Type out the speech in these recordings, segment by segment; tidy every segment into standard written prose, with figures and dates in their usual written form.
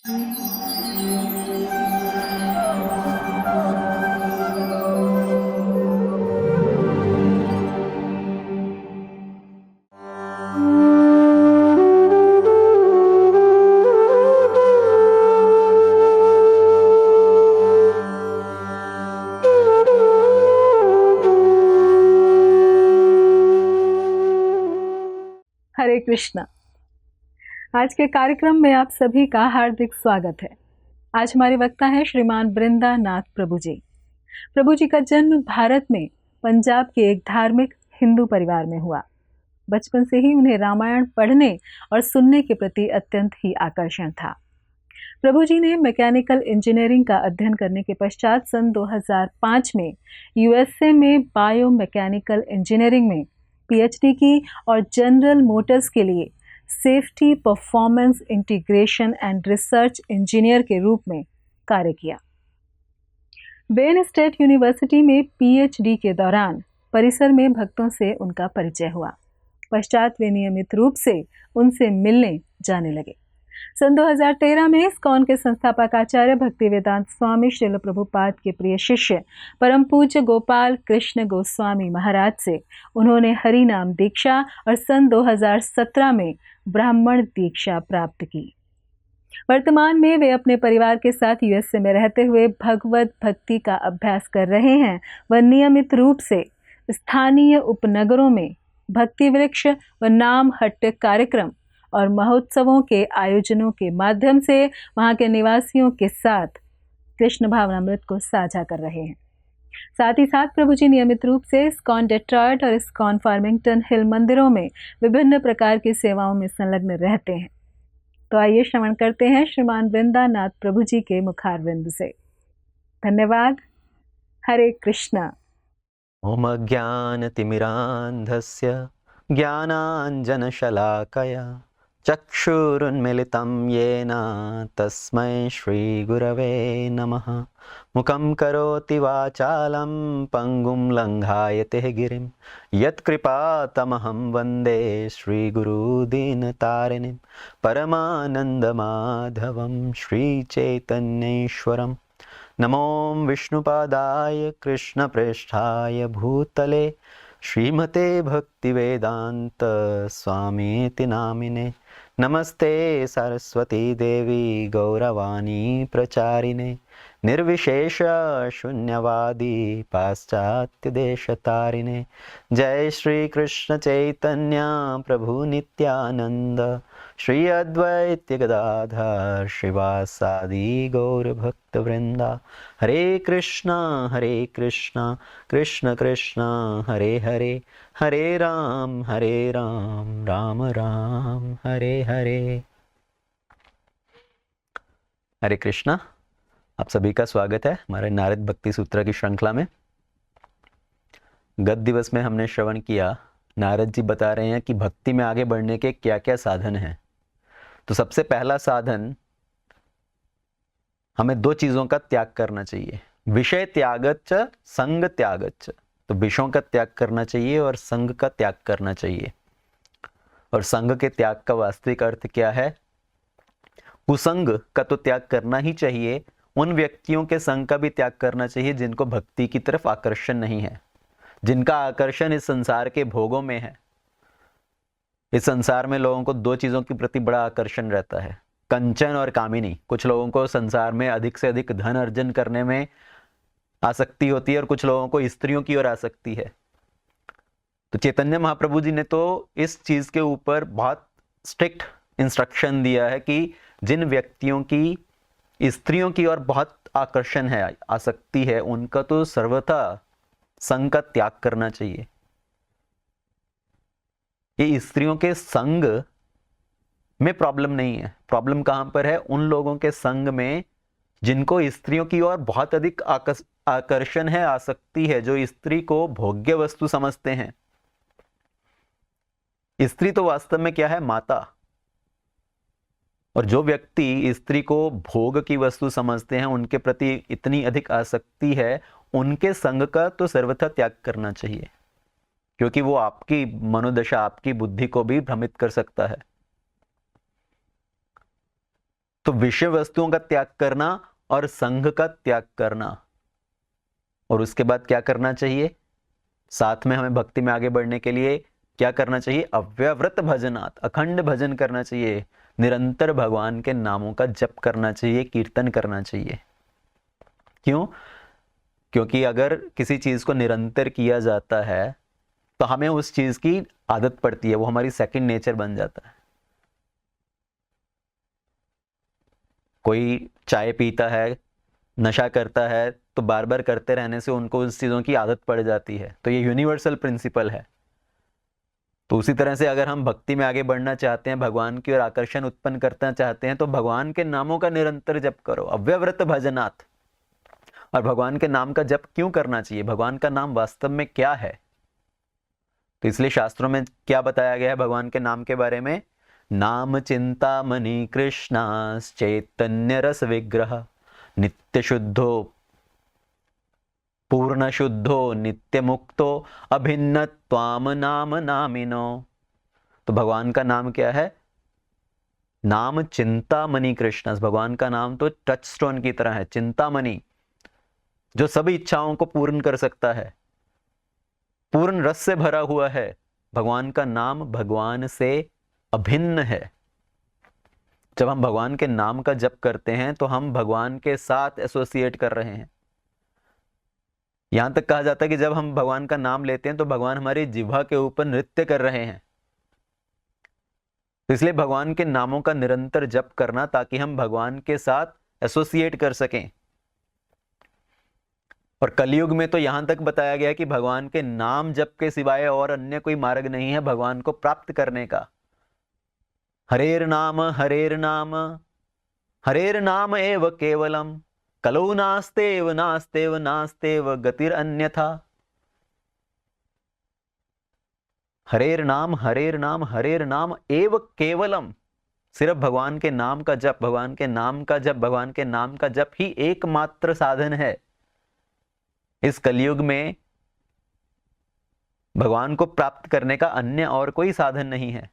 हरे कृष्णा। आज के कार्यक्रम में आप सभी का हार्दिक स्वागत है। आज हमारे वक्ता हैं श्रीमान वृंदा नाथ प्रभु जी। प्रभु जी का जन्म भारत में पंजाब के एक धार्मिक हिंदू परिवार में हुआ। बचपन से ही उन्हें रामायण पढ़ने और सुनने के प्रति अत्यंत ही आकर्षण था। प्रभु जी ने मैकेनिकल इंजीनियरिंग का अध्ययन करने के पश्चात सन 2005 में यूएसए में बायो मैकेनिकल इंजीनियरिंग में पीएचडी की और जनरल मोटर्स के लिए safety performance integration and research engineer के रूप में कार्य किया। वेन स्टेट यूनिवर्सिटी में पीएचडी के दौरान परिसर में भक्तों से उनका परिचय हुआ। पश्चात वे नियमित रूप से उनसे मिलने जाने लगे। सन 2013 में इस्कॉन के संस्थापक आचार्य भक्तिवेदांत स्वामी श्रील प्रभुपाद के प्रिय शिष्य परम पूज्य गोपाल कृष्ण गोस्वामी महाराज से उन्होंने हरि नाम दीक्षा और सन 2017 में ब्राह्मण दीक्षा प्राप्त की। वर्तमान में वे अपने परिवार के साथ यूएसए में रहते हुए भगवत भक्ति का अभ्यास कर रहे हैं। वह नियमित रूप से स्थानीय उपनगरों में भक्ति वृक्ष व नाम हट्ट कार्यक्रम और महोत्सवों के आयोजनों के माध्यम से वहां के निवासियों के साथ कृष्ण भावनामृत को साझा कर रहे हैं। साथ ही साथ प्रभु जी नियमित रूप से इस्कॉन डेट्रॉयट और इस्कॉन फार्मिंगटन हिल मंदिरों में विभिन्न प्रकार की सेवाओं में संलग्न रहते हैं। तो आइए श्रवण करते हैं श्रीमान वृंदा नाथ प्रभु जी के मुखारविंद से। धन्यवाद। हरे कृष्णा। ओम अज्ञानतिमिरान्धस्य ज्ञानाञ्जनशलाकया चक्षुरुन्मिलितं येन तस्मै श्रीगुरवे नमः। मुखं करोति वाचालं पङ्गुं लङ्घायते गिरिं यत्कृपातमहं वन्दे श्रीगुरुदीनतारिणीं परमानन्दमाधवं श्रीचैतन्येश्वरम्। नमो विष्णुपादाय कृष्णप्रेष्ठाय भूतले श्रीमते भक्तिवेदांत स्वामीति नामिने। नमस्ते सरस्वती देवी गौरवाणी प्रचारिणे निर्विशेष शून्यवादी पाश्चात्य देशतारिणे। जय श्री कृष्ण चैतन्य प्रभु नित्यानंद श्री अद्वैत गदाधर श्रीवासादि गौर भक्त वृंदा। हरे कृष्णा कृष्ण कृष्ण हरे हरे हरे राम राम राम हरे हरे। हरे कृष्णा। आप सभी का स्वागत है हमारे नारद भक्ति सूत्र की श्रृंखला में। गत दिवस में हमने श्रवण किया, नारद जी बता रहे हैं कि भक्ति में आगे बढ़ने के क्या क्या साधन हैं। तो सबसे पहला साधन, हमें दो चीजों का त्याग करना चाहिए, विषय त्यागच्च संग त्यागच्च। तो विषयों का त्याग करना चाहिए और संग का त्याग करना चाहिए। और संग के त्याग का वास्तविक अर्थ क्या है? कुसंग का तो त्याग करना ही चाहिए, उन व्यक्तियों के संग का भी त्याग करना चाहिए जिनको भक्ति की तरफ आकर्षण नहीं है, जिनका आकर्षण इस संसार के भोगों में है। इस संसार में लोगों को दो चीजों के प्रति बड़ा आकर्षण रहता है, कंचन और कामिनी। कुछ लोगों को संसार में अधिक से अधिक धन अर्जन करने में आसक्ति होती है और कुछ लोगों को स्त्रियों की ओर आसक्ति है। तो चैतन्य महाप्रभु जी ने तो इस चीज के ऊपर बहुत स्ट्रिक्ट इंस्ट्रक्शन दिया है कि जिन व्यक्तियों की स्त्रियों की ओर बहुत आकर्षण है, आसक्ति है, उनका तो सर्वथा संग का त्याग करना चाहिए। ये स्त्रियों के संग में प्रॉब्लम नहीं है, प्रॉब्लम कहां पर है? उन लोगों के संग में जिनको स्त्रियों की ओर बहुत अधिक आकर्षण है, आसक्ति है, जो स्त्री को भोग्य वस्तु समझते हैं। स्त्री तो वास्तव में क्या है? माता। और जो व्यक्ति स्त्री को भोग की वस्तु समझते हैं, उनके प्रति इतनी अधिक आसक्ति है, उनके संग का तो सर्वथा त्याग करना चाहिए, क्योंकि वो आपकी मनोदशा, आपकी बुद्धि को भी भ्रमित कर सकता है। तो विषय वस्तुओं का त्याग करना और संघ का त्याग करना, और उसके बाद क्या करना चाहिए, साथ में हमें भक्ति में आगे बढ़ने के लिए क्या करना चाहिए, अव्यवृत भजनात्, अखंड भजन करना चाहिए, निरंतर भगवान के नामों का जप करना चाहिए, कीर्तन करना चाहिए। क्यों? क्योंकि अगर किसी चीज को निरंतर किया जाता है तो हमें उस चीज की आदत पड़ती है, वो हमारी सेकंड नेचर बन जाता है। कोई चाय पीता है, नशा करता है, तो बार बार करते रहने से उनको उस चीजों की आदत पड़ जाती है। तो ये यूनिवर्सल प्रिंसिपल है। तो उसी तरह से अगर हम भक्ति में आगे बढ़ना चाहते हैं, भगवान की ओर आकर्षण उत्पन्न करना चाहते हैं, तो भगवान के नामों का निरंतर जप करो, अव्यवृत भजनात्। और भगवान के नाम का जप क्यों करना चाहिए, भगवान का नाम वास्तव में क्या है? तो इसलिए शास्त्रों में क्या बताया गया है भगवान के नाम के बारे में, नाम चिंतामणि कृष्णाश्चैतन्य रस विग्रह नित्य शुद्धो पूर्ण शुद्धो नित्य मुक्तो अभिन्न त्वाम नाम नामिनो। तो भगवान का नाम क्या है, नाम चिंतामणि कृष्ण। भगवान का नाम तो टच स्टोन की तरह है, चिंतामणि, जो सभी इच्छाओं को पूर्ण कर सकता है, पूर्ण रस से भरा हुआ है। भगवान का नाम भगवान से अभिन्न है। जब हम भगवान के नाम का जप करते हैं तो हम भगवान के साथ एसोसिएट कर रहे हैं। यहां तक कहा जाता है कि जब हम भगवान का नाम लेते हैं तो भगवान हमारी जिह्वा के ऊपर नृत्य कर रहे हैं। तो इसलिए भगवान के नामों का निरंतर जप करना, ताकि हम भगवान के साथ एसोसिएट कर सकें। और कलयुग में तो यहां तक बताया गया कि भगवान के नाम जप के सिवाय और अन्य कोई मार्ग नहीं है भगवान को प्राप्त करने का। हरेर नाम हरेर नाम एव केवलम कलौ नास्तेव नास्तेव नास्तेव गतिर अन्यथा। हरेर नाम हरेर नाम एव केवलम, सिर्फ भगवान के नाम का जप, भगवान के नाम का जप, भगवान के नाम का जप ही एकमात्र साधन है। इस कलयुग में भगवान को प्राप्त करने का अन्य और कोई साधन नहीं है।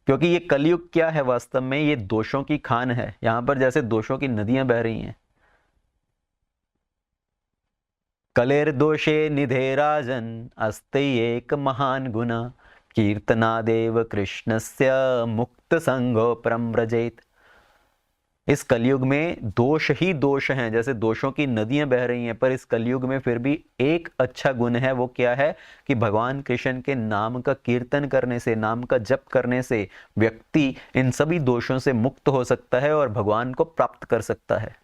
क्योंकि ये कलयुग क्या है वास्तव में, ये दोषों की खान है। यहां पर जैसे दोषों की नदियां बह रही हैं। कलेर दोषे निधे राजन अस्ते एक महान गुना कीर्तनादेव कृष्णस्य मुक्त संगो प्रम्रजेत। इस कलयुग में दोष ही दोष हैं, जैसे दोषों की नदियां बह रही हैं, पर इस कलयुग में फिर भी एक अच्छा गुण है। वो क्या है कि भगवान कृष्ण के नाम का कीर्तन करने से, नाम का जप करने से व्यक्ति इन सभी दोषों से मुक्त हो सकता है और भगवान को प्राप्त कर सकता है।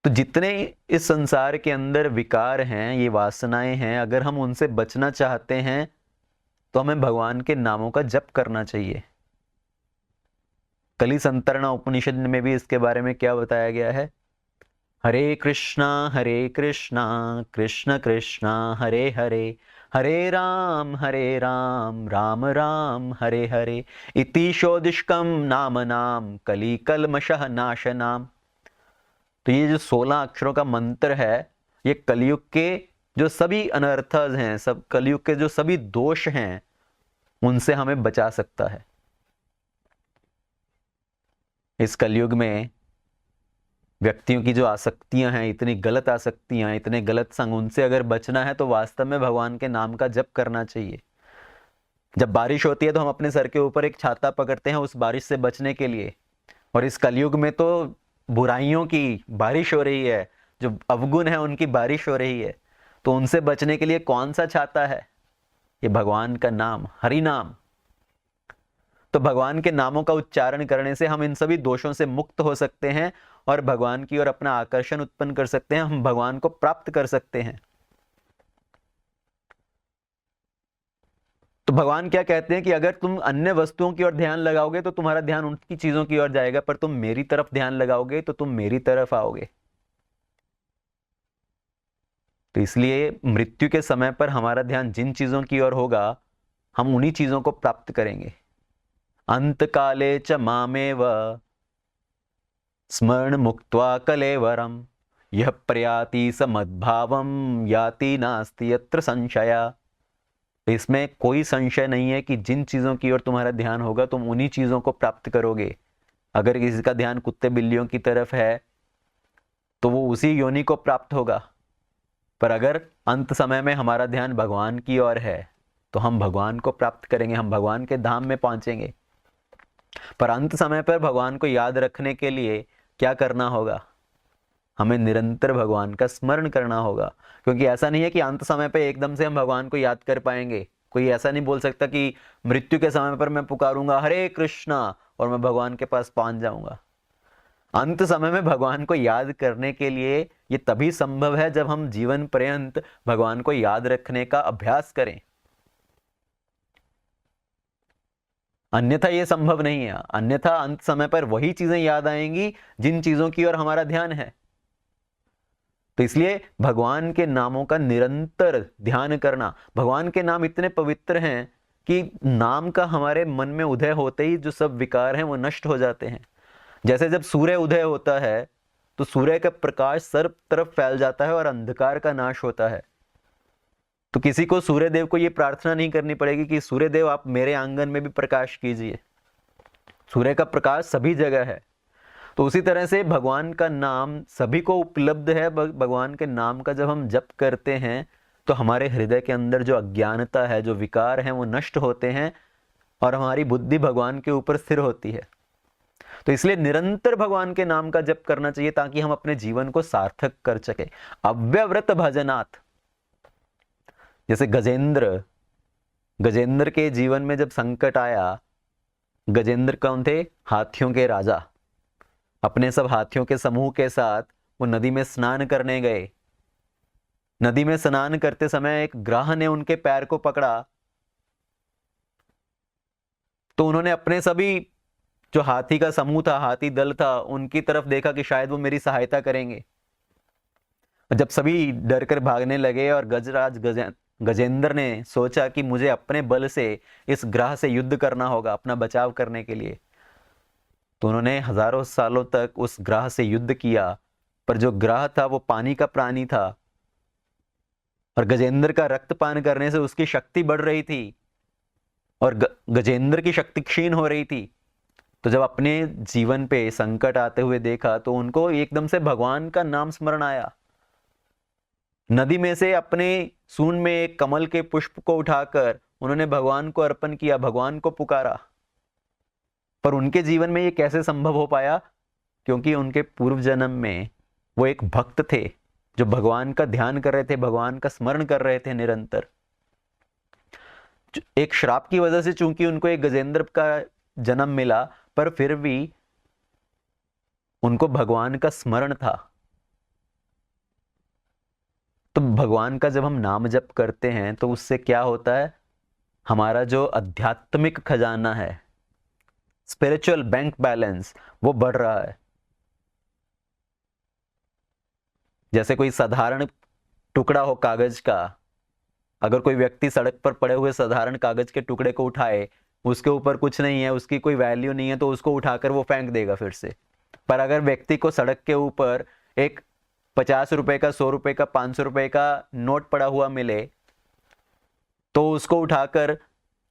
तो जितने इस संसार के अंदर विकार हैं, ये वासनाएं हैं, अगर हम उनसे बचना चाहते हैं तो हमें भगवान के नामों का जप करना चाहिए। कली संतरणा उपनिषद में भी इसके बारे में क्या बताया गया है, हरे कृष्णा कृष्ण कृष्ण हरे हरे हरे राम राम राम हरे हरे इति शोदिष्कम नाम नाम कली कलमशः नाशनाम। तो ये जो 16 अक्षरों का मंत्र है, ये कलयुग के जो सभी अनर्थज हैं, सब कलयुग के जो सभी दोष हैं, उनसे हमें बचा सकता है। इस कलयुग में व्यक्तियों की जो आसक्तियां हैं, इतनी गलत आसक्तियां, इतने गलत संग, उनसे अगर बचना है तो वास्तव में भगवान के नाम का जप करना चाहिए। जब बारिश होती है तो हम अपने सर के ऊपर एक छाता पकड़ते हैं उस बारिश से बचने के लिए, और इस कलयुग में तो बुराइयों की बारिश हो रही है, जो अवगुण है उनकी बारिश हो रही है। तो उनसे बचने के लिए कौन सा छाता है, ये भगवान का नाम, हरि नाम। तो भगवान के नामों का उच्चारण करने से हम इन सभी दोषों से मुक्त हो सकते हैं और भगवान की ओर अपना आकर्षण उत्पन्न कर सकते हैं, हम भगवान को प्राप्त कर सकते हैं। तो भगवान क्या कहते हैं कि अगर तुम अन्य वस्तुओं की ओर ध्यान लगाओगे तो तुम्हारा ध्यान उनकी चीजों की ओर जाएगा, पर तुम मेरी तरफ ध्यान लगाओगे तो तुम मेरी तरफ आओगे। तो इसलिए मृत्यु के समय पर हमारा ध्यान जिन चीजों की ओर होगा, हम उन्हीं चीजों को प्राप्त करेंगे। अंत काले च मामेव स्मरण मुक्त्वा कलेवरम यह प्रयाति समद्भावम याति नास्ति यत्र संशया। तो इसमें कोई संशय नहीं है कि जिन चीजों की ओर तुम्हारा ध्यान होगा तुम उन्हीं चीजों को प्राप्त करोगे। अगर किसी का ध्यान कुत्ते बिल्लियों की तरफ है तो वो उसी योनि को प्राप्त होगा। पर अगर अंत समय में हमारा ध्यान भगवान की ओर है तो हम भगवान को प्राप्त करेंगे, हम भगवान के धाम में पहुंचेंगे। पर अंत समय पर भगवान को याद रखने के लिए क्या करना होगा? हमें निरंतर भगवान का स्मरण करना होगा, क्योंकि ऐसा नहीं है कि अंत समय पे एकदम से हम भगवान को याद कर पाएंगे। कोई ऐसा नहीं बोल सकता कि मृत्यु के समय पर मैं पुकारूंगा हरे कृष्णा और मैं भगवान के पास पहुंच जाऊंगा। अंत समय में भगवान को याद करने के लिए ये तभी संभव है जब हम जीवन पर्यंत भगवान को याद रखने का अभ्यास करें, अन्यथा ये संभव नहीं है। अन्यथा अंत समय पर वही चीजें याद आएंगी जिन चीजों की ओर हमारा ध्यान है। तो इसलिए भगवान के नामों का निरंतर ध्यान करना। भगवान के नाम इतने पवित्र हैं कि नाम का हमारे मन में उदय होते ही जो सब विकार हैं वो नष्ट हो जाते हैं। जैसे जब सूर्य उदय होता है तो सूर्य का प्रकाश सर्व तरफ फैल जाता है और अंधकार का नाश होता है। तो किसी को सूर्य देव को ये प्रार्थना नहीं करनी पड़ेगी कि सूर्य देव आप मेरे आंगन में भी प्रकाश कीजिए। सूर्य का प्रकाश सभी जगह है। तो उसी तरह से भगवान का नाम सभी को उपलब्ध है। भगवान के नाम का जब हम जप करते हैं तो हमारे हृदय के अंदर जो अज्ञानता है, जो विकार हैं, वो नष्ट होते हैं और हमारी बुद्धि भगवान के ऊपर स्थिर होती है। तो इसलिए निरंतर भगवान के नाम का जप करना चाहिए ताकि हम अपने जीवन को सार्थक कर सके। अव्यव्रत भजनात्, जैसे गजेंद्र के जीवन में जब संकट आया, गजेंद्र कौन थे? हाथियों के राजा। अपने सब हाथियों के समूह के साथ वो नदी में स्नान करने गए। नदी में स्नान करते समय एक ग्राह ने उनके पैर को पकड़ा, तो उन्होंने अपने सभी जो हाथी का समूह था, हाथी दल था, उनकी तरफ देखा कि शायद वो मेरी सहायता करेंगे। जब सभी डर कर भागने लगे और गजेंद्र ने सोचा कि मुझे अपने बल से इस ग्रह से युद्ध करना होगा अपना बचाव करने के लिए, तो उन्होंने हजारों सालों तक उस ग्रह से युद्ध किया। पर जो ग्रह था वो पानी का प्राणी था और गजेंद्र का रक्तपान करने से उसकी शक्ति बढ़ रही थी और गजेंद्र की शक्ति क्षीण हो रही थी। तो जब अपने जीवन पे संकट आते हुए देखा तो उनको एकदम से भगवान का नाम स्मरण आया। नदी में से अपने सूंड में एक कमल के पुष्प को उठाकर उन्होंने भगवान को अर्पण किया, भगवान को पुकारा। पर उनके जीवन में ये कैसे संभव हो पाया? क्योंकि उनके पूर्व जन्म में वो एक भक्त थे जो भगवान का ध्यान कर रहे थे, भगवान का स्मरण कर रहे थे निरंतर। एक श्राप की वजह से चूंकि उनको एक गजेंद्र का जन्म मिला, पर फिर भी उनको भगवान का स्मरण था। तो भगवान का जब हम नाम जप करते हैं तो उससे क्या होता है? हमारा जो आध्यात्मिक खजाना है, स्पिरिचुअल बैंक बैलेंस, वो बढ़ रहा है। जैसे कोई साधारण टुकड़ा हो कागज का, अगर कोई व्यक्ति सड़क पर पड़े हुए साधारण कागज के टुकड़े को उठाए, उसके ऊपर कुछ नहीं है, उसकी कोई वैल्यू नहीं है, तो उसको उठाकर वो फेंक देगा फिर से। पर अगर व्यक्ति को सड़क के ऊपर एक 50 रुपए का, 100 रुपए का, 500 रुपए का नोट पड़ा हुआ मिले तो उसको उठाकर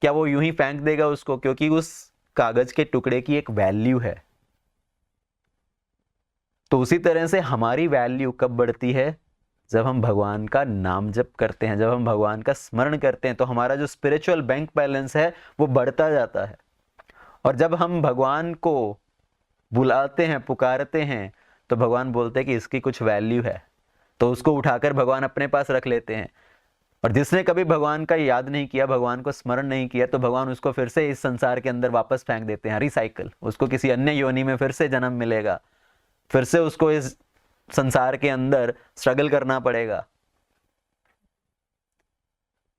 क्या वो यूं ही फेंक देगा उसको? क्योंकि उस कागज के टुकड़े की एक वैल्यू है। तो उसी तरह से हमारी वैल्यू कब बढ़ती है? जब हम भगवान का नाम जप करते हैं, जब हम भगवान का स्मरण करते हैं, तो हमारा जो स्पिरिचुअल बैंक बैलेंस है वो बढ़ता जाता है। और जब हम भगवान को बुलाते हैं, पुकारते हैं, तो भगवान बोलते हैं कि इसकी कुछ वैल्यू है, तो उसको उठाकर भगवान अपने पास रख लेते हैं। और जिसने कभी भगवान का याद नहीं किया, भगवान को स्मरण नहीं किया, तो भगवान उसको फिर से इस संसार के अंदर वापस फेंक देते हैं, रिसाइकल। उसको किसी अन्य योनि में फिर से जन्म मिलेगा, फिर से उसको इस संसार के अंदर स्ट्रगल करना पड़ेगा।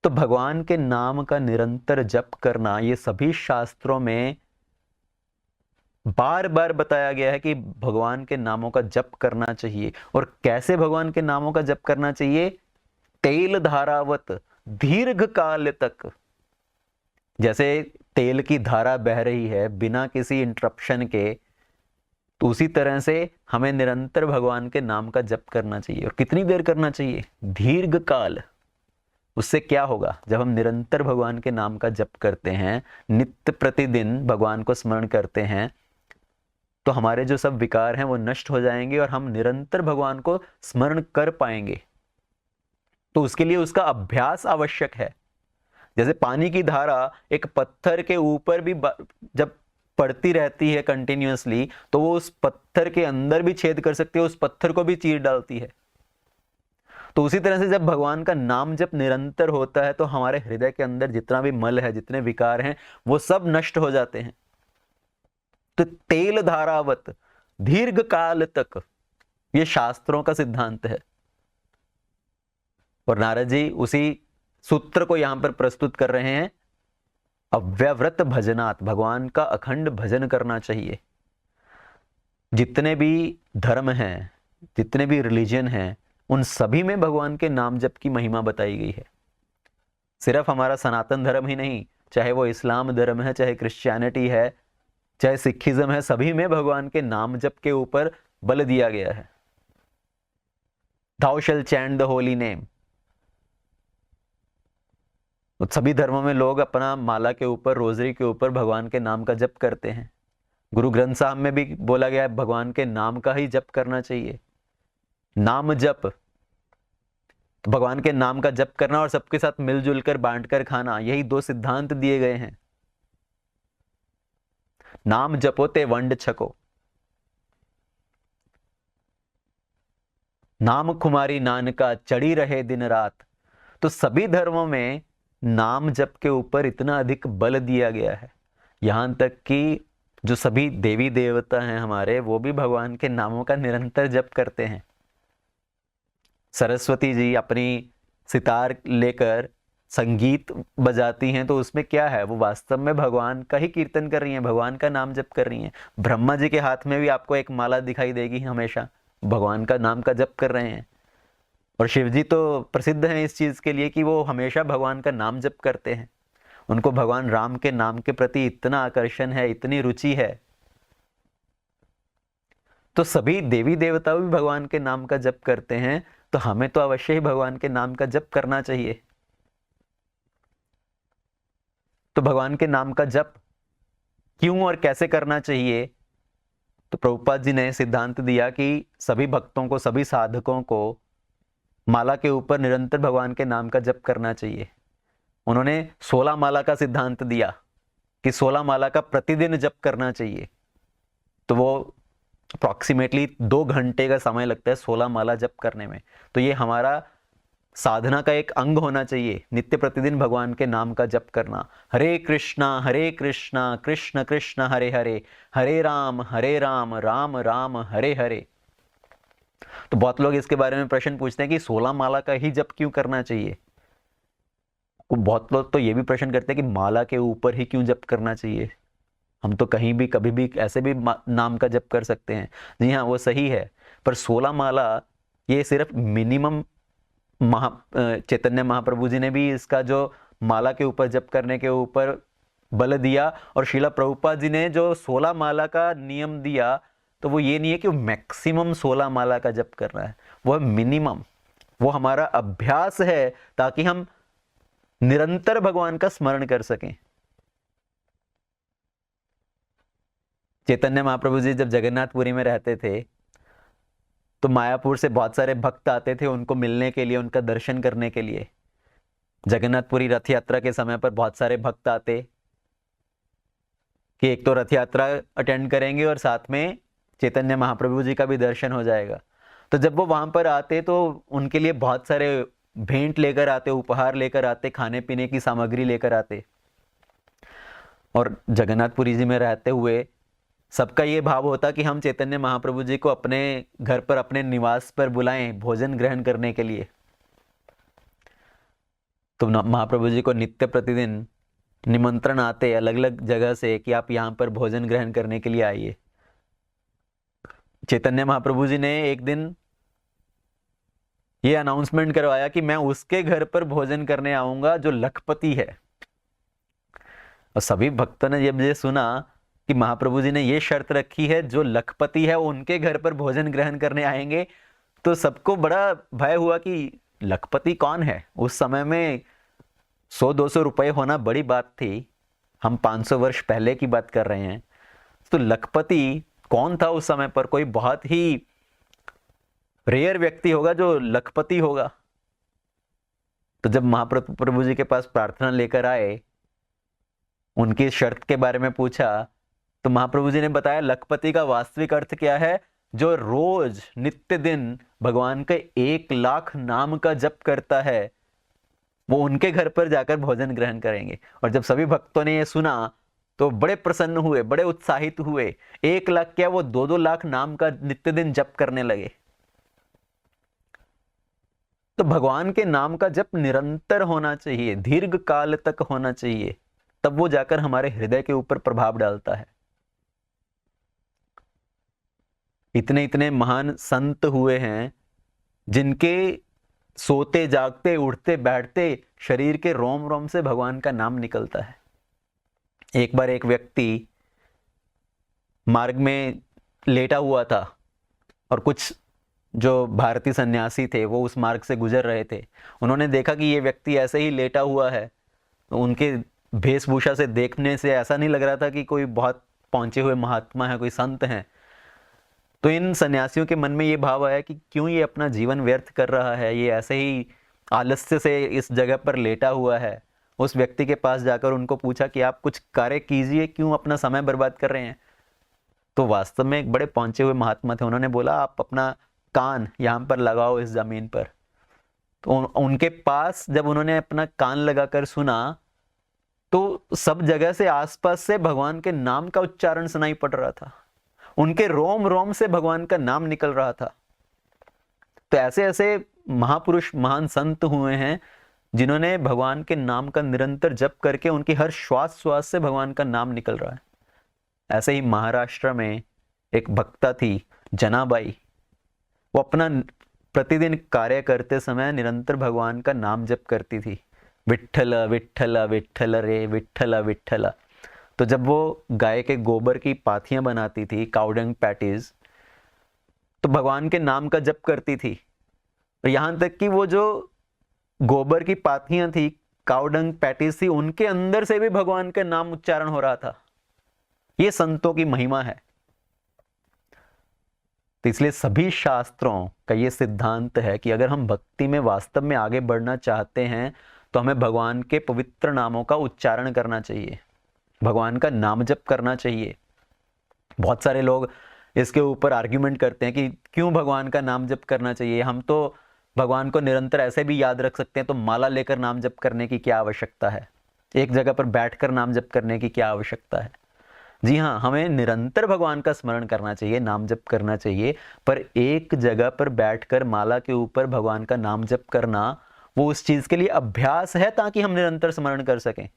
तो भगवान के नाम का निरंतर जप करना, ये सभी शास्त्रों में बार बार बताया गया है कि भगवान के नामों का जप करना चाहिए। और कैसे भगवान के नामों का जप करना चाहिए? तेल धारावत, दीर्घ काल तक। जैसे तेल की धारा बह रही है बिना किसी इंटरप्शन के, तो उसी तरह से हमें निरंतर भगवान के नाम का जप करना चाहिए। और कितनी देर करना चाहिए? दीर्घ काल। उससे क्या होगा? जब हम निरंतर भगवान के नाम का जप करते हैं, नित्य प्रतिदिन भगवान को स्मरण करते हैं, तो हमारे जो सब विकार हैं वो नष्ट हो जाएंगे और हम निरंतर भगवान को स्मरण कर पाएंगे। तो उसके लिए उसका अभ्यास आवश्यक है। जैसे पानी की धारा एक पत्थर के ऊपर भी जब पड़ती रहती है कंटिन्यूअसली, तो वो उस पत्थर के अंदर भी छेद कर सकती है, उस पत्थर को भी चीर डालती है। तो उसी तरह से जब भगवान का नाम जब निरंतर होता है, तो हमारे हृदय के अंदर जितना भी मल है, जितने विकार हैं, वो सब नष्ट हो जाते हैं। तो तेल धारावत दीर्घ काल तक, ये शास्त्रों का सिद्धांत है। और नारद जी उसी सूत्र को यहां पर प्रस्तुत कर रहे हैं। अव्यव्रत भजनात्, भगवान का अखंड भजन करना चाहिए। जितने भी धर्म हैं, जितने भी रिलीजन हैं, उन सभी में भगवान के नाम जप की महिमा बताई गई है। सिर्फ हमारा सनातन धर्म ही नहीं, चाहे वो इस्लाम धर्म है, चाहे क्रिश्चियनिटी है, चाहे सिखिज्म है, सभी में भगवान के नाम जप के ऊपर बल दिया गया है। Thou shall chant the holy name। सभी धर्मों में लोग अपना माला के ऊपर, रोजरी के ऊपर भगवान के नाम का जप करते हैं। गुरु ग्रंथ साहब में भी बोला गया है भगवान के नाम का ही जप करना चाहिए। नाम जप, तो भगवान के नाम का जप करना और सबके साथ मिलजुल कर बांट कर खाना, यही दो सिद्धांत दिए गए हैं। नाम जपो ते वंड छको, नाम कुमारी नानका चढ़ी रहे दिन रात। तो सभी धर्मों में नाम जप के ऊपर इतना अधिक बल दिया गया है, यहां तक कि जो सभी देवी देवता हैं हमारे, वो भी भगवान के नामों का निरंतर जप करते हैं। सरस्वती जी अपनी सितार लेकर संगीत बजाती हैं, तो उसमें क्या है? वो वास्तव में भगवान का ही कीर्तन कर रही हैं, भगवान का नाम जप कर रही हैं। ब्रह्मा जी के हाथ में भी आपको एक माला दिखाई देगी, हमेशा भगवान का नाम का जप कर रहे हैं। और शिव जी तो प्रसिद्ध हैं इस चीज के लिए कि वो हमेशा भगवान का नाम जप करते हैं। उनको भगवान राम के नाम के प्रति इतना आकर्षण है, इतनी रुचि है। तो सभी देवी देवता भी भगवान के नाम का जप करते हैं, तो हमें तो अवश्य ही भगवान के नाम का जप करना चाहिए। तो भगवान के नाम का जप क्यों और कैसे करना चाहिए? तो प्रभुपाद जी ने सिद्धांत दिया कि सभी भक्तों को, सभी साधकों को माला के ऊपर निरंतर भगवान के नाम का जप करना चाहिए। उन्होंने 16 माला का सिद्धांत दिया कि 16 माला का प्रतिदिन जप करना चाहिए। तो वो अप्रॉक्सीमेटली 2 घंटे का समय लगता है 16 माला जप करने में। तो ये हमारा साधना का एक अंग होना चाहिए, नित्य प्रतिदिन भगवान के नाम का जप करना। हरे कृष्णा कृष्ण कृष्ण हरे हरे, हरे राम राम राम हरे हरे। तो बहुत लोग इसके बारे में प्रश्न पूछते हैं कि 16 माला का ही जप क्यों करना चाहिए। बहुत लोग तो ये भी प्रश्न करते हैं कि माला के ऊपर ही क्यों जप करना चाहिए, हम तो कहीं भी कभी भी ऐसे भी नाम का जप कर सकते हैं। जी हाँ, वो सही है, पर 16 माला ये सिर्फ मिनिमम चैतन्य महाप्रभु जी ने भी इसका जो माला के ऊपर जप करने के ऊपर बल दिया, और श्रीला प्रभुपाद जी ने जो 16 माला का नियम दिया, तो वो ये नहीं है कि मैक्सिमम 16 माला का जप करना है, वो है मिनिमम, वो हमारा अभ्यास है ताकि हम निरंतर भगवान का स्मरण कर सकें। चैतन्य महाप्रभु जी जब जगन्नाथपुरी में रहते थे, तो मायापुर से बहुत सारे भक्त आते थे उनको मिलने के लिए, उनका दर्शन करने के लिए। जगन्नाथपुरी रथ यात्रा के समय पर बहुत सारे भक्त आते कि एक तो रथ यात्रा अटेंड करेंगे और साथ में चैतन्य महाप्रभु जी का भी दर्शन हो जाएगा। तो जब वो वहां पर आते तो उनके लिए बहुत सारे भेंट लेकर आते, उपहार लेकर आते, खाने पीने की सामग्री लेकर आते। और जगन्नाथपुरी जी में रहते हुए सबका ये भाव होता कि हम चैतन्य महाप्रभु जी को अपने घर पर, अपने निवास पर बुलाएं भोजन ग्रहण करने के लिए। तो महाप्रभु जी को नित्य प्रतिदिन निमंत्रण आते अलग अलग जगह से कि आप यहाँ पर भोजन ग्रहण करने के लिए आइए। चैतन्य महाप्रभु जी ने एक दिन ये अनाउंसमेंट करवाया कि मैं उसके घर पर भोजन करने आऊंगा जो लखपति है। और सभी भक्तों ने जब ये सुना कि महाप्रभु जी ने ये शर्त रखी है जो लखपति है उनके घर पर भोजन ग्रहण करने आएंगे, तो सबको बड़ा भय हुआ कि लखपति कौन है? उस समय में 100-200 रुपए होना बड़ी बात थी। हम 500 वर्ष पहले की बात कर रहे हैं। तो लखपति कौन था उस समय पर? कोई बहुत ही रेयर व्यक्ति होगा जो लखपति होगा। तो जब महाप्रभु जी के पास प्रार्थना लेकर आए, उनकी शर्त के बारे में पूछा, तो महाप्रभु जी ने बताया लखपति का वास्तविक अर्थ क्या है? जो रोज नित्य दिन भगवान के 1 लाख नाम का जप करता है, वो उनके घर पर जाकर भोजन ग्रहण करेंगे। और जब सभी भक्तों ने ये सुना तो बड़े प्रसन्न हुए, बड़े उत्साहित हुए। 1 लाख क्या, वो 2-2 लाख नाम का नित्य दिन जप करने लगे। तो भगवान के नाम का जप निरंतर होना चाहिए, दीर्घ काल तक होना चाहिए, तब वो जाकर हमारे हृदय के ऊपर प्रभाव डालता है। इतने इतने महान संत हुए हैं जिनके सोते जागते उठते बैठते शरीर के रोम रोम से भगवान का नाम निकलता है। एक बार एक व्यक्ति मार्ग में लेटा हुआ था और कुछ जो भारतीय सन्यासी थे वो उस मार्ग से गुजर रहे थे। उन्होंने देखा कि ये व्यक्ति ऐसे ही लेटा हुआ है। तो उनके वेशभूषा से देखने से ऐसा नहीं लग रहा था कि कोई बहुत पहुंचे हुए महात्मा है, कोई संत हैं। तो इन सन्यासियों के मन में ये भाव आया कि क्यों ये अपना जीवन व्यर्थ कर रहा है, ये ऐसे ही आलस्य से इस जगह पर लेटा हुआ है। उस व्यक्ति के पास जाकर उनको पूछा कि आप कुछ कार्य कीजिए, क्यों अपना समय बर्बाद कर रहे हैं। तो वास्तव में एक बड़े पहुंचे हुए महात्मा थे। उन्होंने बोला आप अपना कान यहाँ पर लगाओ इस जमीन पर। तो उनके पास जब उन्होंने अपना कान लगाकर सुना तो सब जगह से आसपास से भगवान के नाम का उच्चारण सुनाई पड़ रहा था। उनके रोम रोम से भगवान का नाम निकल रहा था। तो ऐसे ऐसे महापुरुष महान संत हुए हैं जिन्होंने भगवान के नाम का निरंतर जप करके उनकी हर श्वास श्वास से भगवान का नाम निकल रहा है। ऐसे ही महाराष्ट्र में एक भक्ता थी जनाबाई। वो अपना प्रतिदिन कार्य करते समय निरंतर भगवान का नाम जप करती थी, विठ्ठल विठ्ठल विठ्ठल रे विठ्ठल विठ्ठल। तो जब वो गाय के गोबर की पाथियां बनाती थी, काउडंग पैटीज, तो भगवान के नाम का जप करती थी। और यहां तक कि वो जो गोबर की पाथियां थी, काउडंग पैटीज थी, उनके अंदर से भी भगवान का नाम उच्चारण हो रहा था। ये संतों की महिमा है। तो इसलिए सभी शास्त्रों का ये सिद्धांत है कि अगर हम भक्ति में वास्तव में आगे बढ़ना चाहते हैं तो हमें भगवान के पवित्र नामों का उच्चारण करना चाहिए, भगवान का नाम जप करना चाहिए। बहुत सारे लोग इसके ऊपर आर्ग्यूमेंट करते हैं कि क्यों भगवान का नाम जप करना चाहिए, हम तो भगवान को निरंतर ऐसे भी याद रख सकते हैं, तो माला लेकर नाम जप करने की क्या आवश्यकता है, एक जगह पर बैठकर नाम जप करने की क्या आवश्यकता है। जी हाँ, हमें निरंतर भगवान का स्मरण करना चाहिए, नाम जप करना चाहिए, पर एक जगह पर बैठकर माला के ऊपर भगवान का नाम जप करना वो उस चीज के लिए अभ्यास है ताकि हम निरंतर स्मरण कर सकें।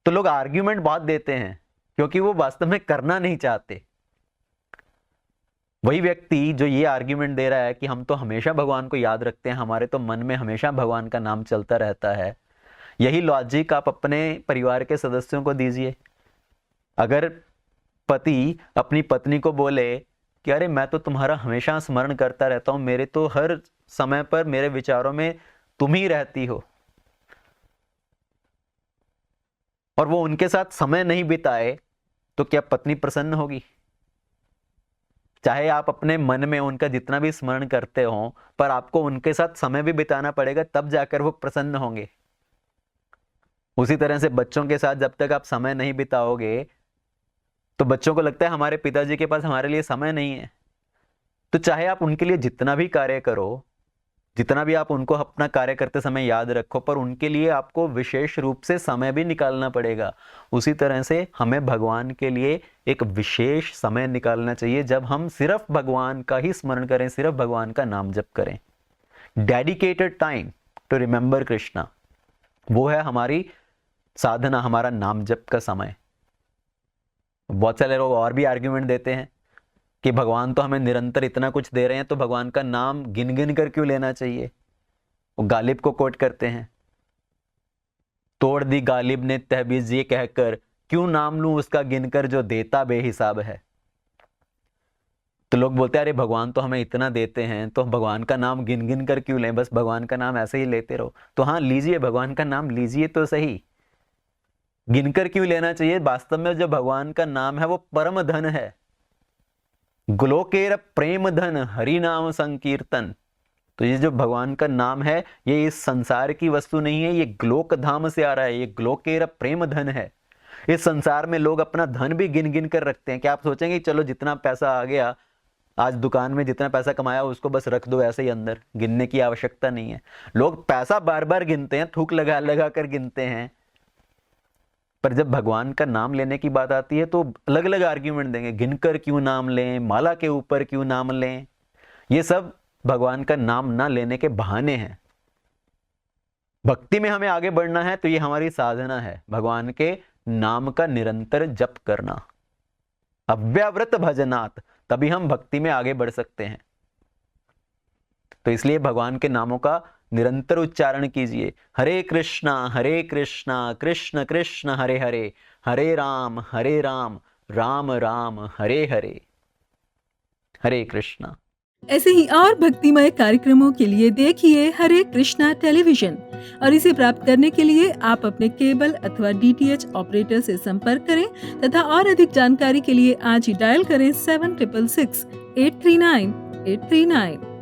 तो लोग आर्ग्यूमेंट बहुत देते हैं क्योंकि वो वास्तव में करना नहीं चाहते। वही व्यक्ति जो ये आर्ग्यूमेंट दे रहा है कि हम तो हमेशा भगवान को याद रखते हैं, हमारे तो मन में हमेशा भगवान का नाम चलता रहता है, यही लॉजिक आप अपने परिवार के सदस्यों को दीजिए। अगर पति अपनी पत्नी को बोले कि अरे मैं तो तुम्हारा हमेशा स्मरण करता रहता हूं, मेरे तो हर समय पर मेरे विचारों में तुम ही रहती हो, और वो उनके साथ समय नहीं बिताए, तो क्या पत्नी प्रसन्न होगी? चाहे आप अपने मन में उनका जितना भी स्मरण करते हो, पर आपको उनके साथ समय भी बिताना पड़ेगा, तब जाकर वो प्रसन्न होंगे। उसी तरह से बच्चों के साथ जब तक आप समय नहीं बिताओगे तो बच्चों को लगता है हमारे पिताजी के पास हमारे लिए समय नहीं है। तो चाहे आप उनके लिए जितना भी कार्य करो, जितना भी आप उनको अपना कार्य करते समय याद रखो, पर उनके लिए आपको विशेष रूप से समय भी निकालना पड़ेगा। उसी तरह से हमें भगवान के लिए एक विशेष समय निकालना चाहिए जब हम सिर्फ भगवान का ही स्मरण करें, सिर्फ भगवान का नाम जप करें। Dedicated time to remember Krishna, वो है हमारी साधना, हमारा नाम जप का समय। बहुत सारे लोग और भी आर्ग्यूमेंट देते हैं कि भगवान तो हमें निरंतर इतना कुछ दे रहे हैं, तो भगवान का नाम गिन गिन कर क्यों लेना चाहिए। वो गालिब को कोट करते हैं, तोड़ दी गालिब ने तहबीज ये कहकर, क्यों नाम लूं उसका गिनकर जो देता बेहिसाब है। तो लोग बोलते हैं अरे भगवान तो हमें इतना देते हैं, तो भगवान का नाम गिन गिन कर क्यों लें, बस भगवान का नाम ऐसे ही लेते रहो। तो हाँ, लीजिए, भगवान का नाम लीजिए तो सही, गिनकर क्यों लेना चाहिए। वास्तव में जो भगवान का नाम है वो परम धन है। ग्लोकेर प्रेम धन हरि नाम संकीर्तन। तो ये जो भगवान का नाम है ये इस संसार की वस्तु नहीं है, ये ग्लोक धाम से आ रहा है, ये ग्लोकेर प्रेम धन है। इस संसार में लोग अपना धन भी गिन गिन कर रखते हैं। क्या आप सोचेंगे चलो जितना पैसा आ गया, आज दुकान में जितना पैसा कमाया उसको बस रख दो ऐसे ही अंदर, गिनने की आवश्यकता नहीं है। लोग पैसा बार बार गिनते हैं, थूक लगा लगा कर गिनते हैं, पर जब भगवान का नाम लेने की बात आती है तो अलग अलग आर्ग्यूमेंट देंगे, गिनकर क्यों नाम लें, माला के ऊपर क्यों नाम लें। ये सब भगवान का नाम ना लेने के बहाने हैं। भक्ति में हमें आगे बढ़ना है तो ये हमारी साधना है, भगवान के नाम का निरंतर जप करना, अव्याव्रत भजनात्, तभी हम भक्ति में आगे बढ़ सकते हैं। तो इसलिए भगवान के नामों का निरंतर उच्चारण कीजिए। हरे कृष्णा कृष्ण कृष्ण हरे हरे, हरे राम राम राम हरे हरे। हरे कृष्णा। ऐसे ही और भक्तिमय कार्यक्रमों के लिए देखिए हरे कृष्णा टेलीविजन, और इसे प्राप्त करने के लिए आप अपने केबल अथवा DTH ऑपरेटर से संपर्क करें तथा और अधिक जानकारी के लिए आज ही डायल करें 7666 839 839।